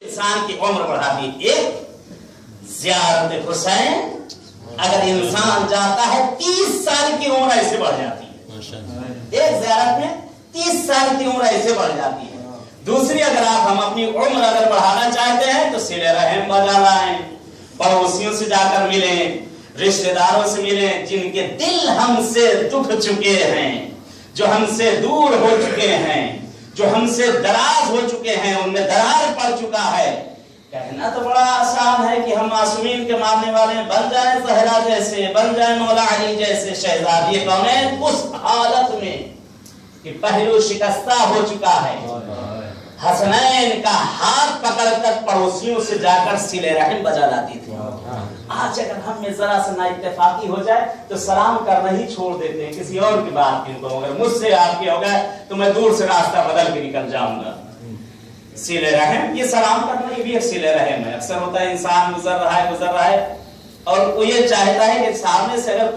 इंसान की उम्र बढ़ाती है। एक ज़ियारत हुसैन, अगर इंसान जाता है 30 साल की उम्र ऐसे बढ़ जाती है। एक ज़ियारत में 30 साल की उम्र ऐसे बढ़ जाती है। दूसरी, अगर हम अपनी उम्र अगर बढ़ाना चाहते हैं तो सिले रहम बजा लाएं, पड़ोसियों से जाकर मिलें, रिश्तेदारों से मिलें, जिनके दिल हमसे दुख चुके हैं, जो हमसे दूर हो चुके हैं, जो हमसे दराज हो चुके हैं, उनमें दरार पड़ चुका है। कहना तो बड़ा आसान है कि हम मासूमीन के मारने वाले बन जाएं ज़हरा जैसे, बन जाएं मौला अली जैसे शहजादी कौनैन, उस हालत में कि पहलू शिकस्ता हो चुका है। हसनैन का हाथ पकड़कर पड़ोसियों से जाकर सिले रहम बजा लाती थी। आज अगर हम में जरा सा नाइत्तेफाकी हो जाए तो सलाम करना ही छोड़ देते हैं, किसी और की बात नहीं को। अगर मुझसे आपके हो गए तो मैं दूर से रास्ता बदल के निकल जाऊंगा। सिले रहम, ये सलाम करना, ये भी एक सिले रहम है। अक्सर होता है इंसान गुजर रहा है और वो ये चाहता है कि सामने से अगर